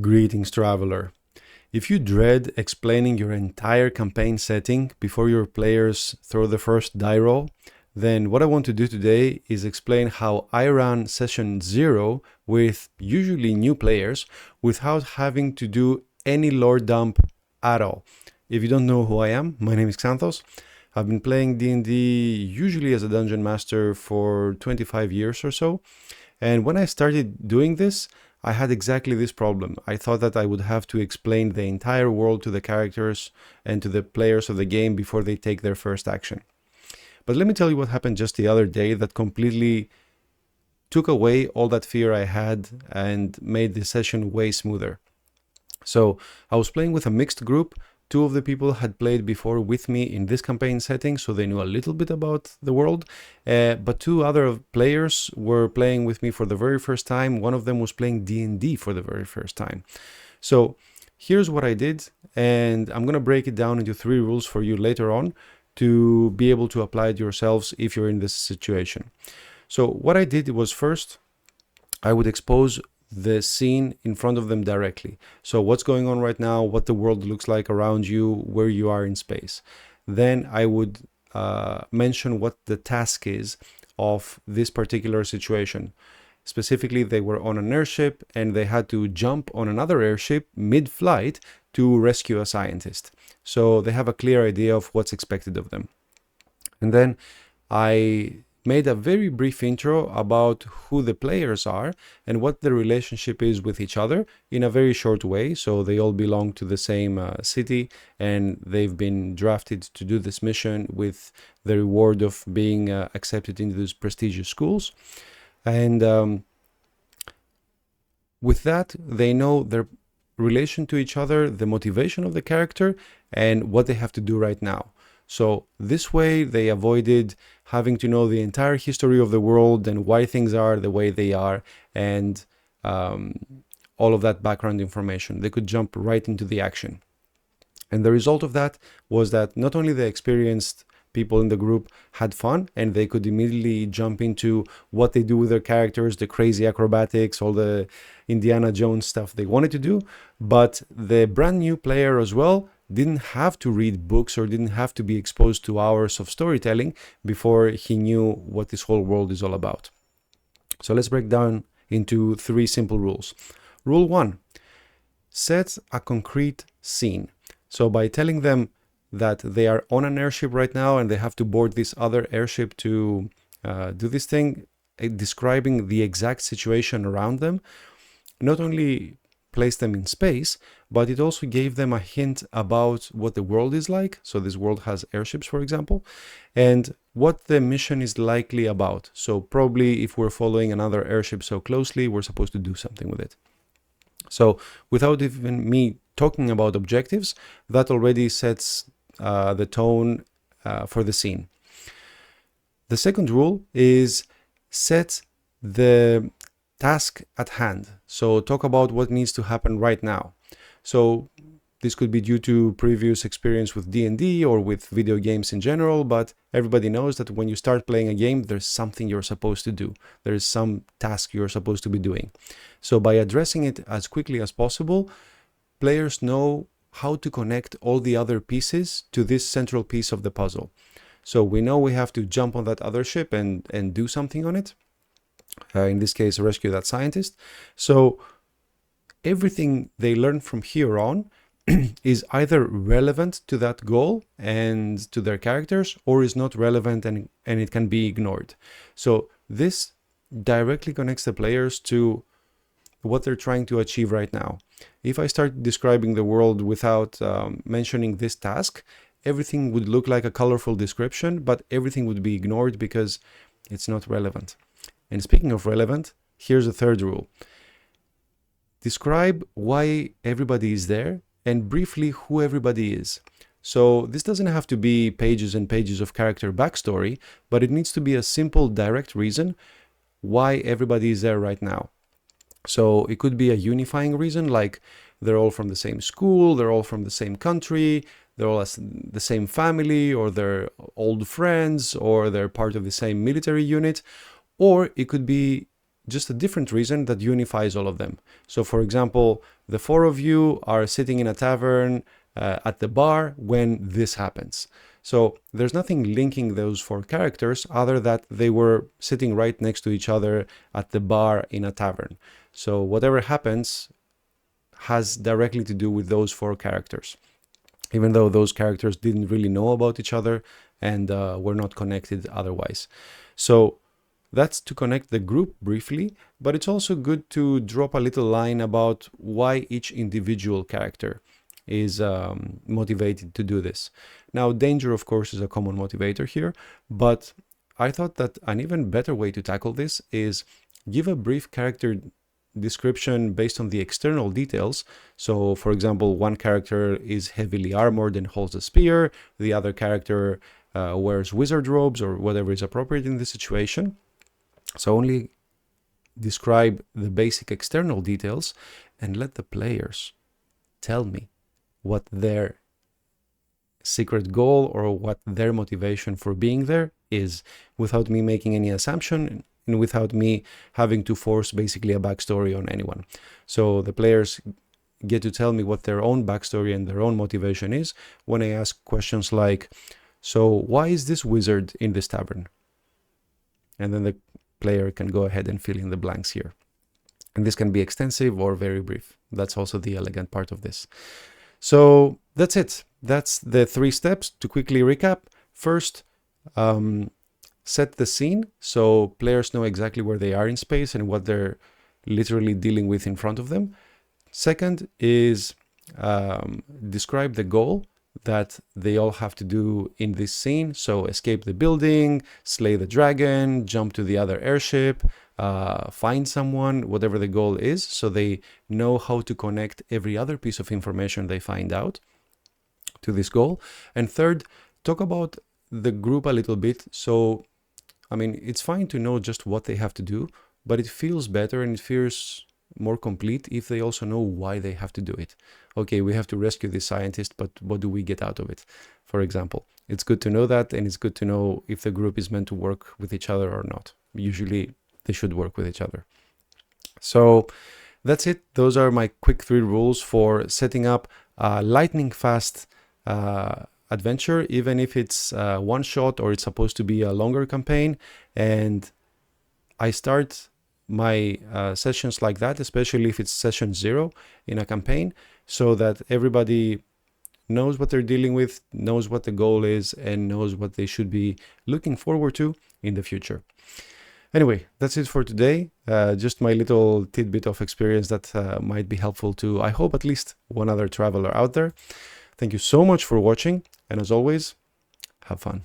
Greetings, traveler. If you dread explaining your entire campaign setting before your players throw the first die roll, then what I want to do today is explain how I ran session 0 with usually new players without having to do any lore dump at all. If you don't know who I am, my name is Xanthos. I've been playing D&D usually as a dungeon master for 25 years or so. And when I started doing this, I had exactly this problem. I thought that I would have to explain the entire world to the characters and to the players of the game before they take their first action. But let me tell you what happened just the other day that completely took away all that fear I had and made the session way smoother. So I was playing with a mixed group. Two of the people had played before with me in this campaign setting, so they knew a little bit about the world. But two other players were playing with me for the very first time. One of them was playing D&D for the very first time. So here's what I did, and I'm going to break it down into 3 rules for you later on to be able to apply it yourselves if you're in this situation. So what I did was first, I would expose the scene in front of them directly. So what's going on right now, what the world looks like around you, where you are in space. Then I would mention what the task is of this particular situation. Specifically, they were on an airship and they had to jump on another airship mid-flight to rescue a scientist. So they have a clear idea of what's expected of them. And then I made a very brief intro about who the players are and what the relationship is with each other in a very short way. So they all belong to the same city and they've been drafted to do this mission with the reward of being accepted into these prestigious schools. And with that, they know their relation to each other, the motivation of the character, and what they have to do right now. So this way they avoided having to know the entire history of the world and why things are the way they are and all of that background information. They could jump right into the action. And the result of that was that not only the experienced people in the group had fun and they could immediately jump into what they do with their characters, the crazy acrobatics, all the Indiana Jones stuff they wanted to do, but the brand new player as well didn't have to read books or didn't have to be exposed to hours of storytelling before he knew what this whole world is all about. So let's break down into 3 simple rules. Rule 1, set a concrete scene. So by telling them that they are on an airship right now and they have to board this other airship to do this thing, describing the exact situation around them, not only placed them in space, but it also gave them a hint about what the world is like. So this world has airships, for example, and what the mission is likely about. So probably if we're following another airship so closely, we're supposed to do something with it. So without even me talking about objectives, that already sets the tone for the scene. The second rule is set the task at hand. So talk about what needs to happen right now. So this could be due to previous experience with D&D or with video games in general, but everybody knows that when you start playing a game, there's something you're supposed to do. There's some task you're supposed to be doing. So by addressing it as quickly as possible, players know how to connect all the other pieces to this central piece of the puzzle. So we know we have to jump on that other ship and do something on it. In this case, rescue that scientist. So everything they learn from here on is either relevant to that goal and to their characters, or is not relevant and it can be ignored. So this directly connects the players to what they're trying to achieve right now. If I start describing the world without mentioning this task, everything would look like a colorful description, but everything would be ignored because it's not relevant. And speaking of relevant, here's the third rule. Describe why everybody is there and briefly who everybody is. So this doesn't have to be pages and pages of character backstory, but it needs to be a simple, direct reason why everybody is there right now. So it could be a unifying reason, like they're all from the same school, they're all from the same country, they're all the same family, or they're old friends, or they're part of the same military unit. Or it could be just a different reason that unifies all of them. So for example, the four of you are sitting in a tavern at the bar when this happens. So there's nothing linking those four characters other that they were sitting right next to each other at the bar in a tavern. So whatever happens has directly to do with those four characters, even though those characters didn't really know about each other and were not connected otherwise. So that's to connect the group briefly, but it's also good to drop a little line about why each individual character is motivated to do this. Now, danger, of course, is a common motivator here, but I thought that an even better way to tackle this is give a brief character description based on the external details. So, for example, one character is heavily armored and holds a spear, the other character wears wizard robes or whatever is appropriate in the situation. So only describe the basic external details and let the players tell me what their secret goal or what their motivation for being there is, without me making any assumption and without me having to force basically a backstory on anyone. So the players get to tell me what their own backstory and their own motivation is when I ask questions like, so why is this wizard in this tavern? And then the player can go ahead and fill in the blanks here. And this can be extensive or very brief. That's also the elegant part of this. So that's it. That's the 3 steps. To quickly recap: first, set the scene so players know exactly where they are in space and what they're literally dealing with in front of them. Second is describe the goal that they all have to do in this scene. So escape the building, slay the dragon, jump to the other airship, find someone, whatever the goal is, so they know how to connect every other piece of information they find out to this goal. And third, talk about the group a little bit. So, I mean, it's fine to know just what they have to do, but it feels better and it feels more complete if they also know why they have to do it. Okay, we have to rescue this scientist, but what do we get out of it? For example, it's good to know that, and it's good to know if the group is meant to work with each other or not. Usually they should work with each other. So that's it. Those are my quick 3 rules for setting up a lightning fast adventure, even if it's one shot or it's supposed to be a longer campaign. And I start my sessions like that, especially if it's session 0 in a campaign, so that everybody knows what they're dealing with, knows what the goal is, and knows what they should be looking forward to in the future. Anyway, that's it for today. Just my little tidbit of experience that might be helpful to, I hope, at least one other traveler out there. Thank you so much for watching, and as always, have fun.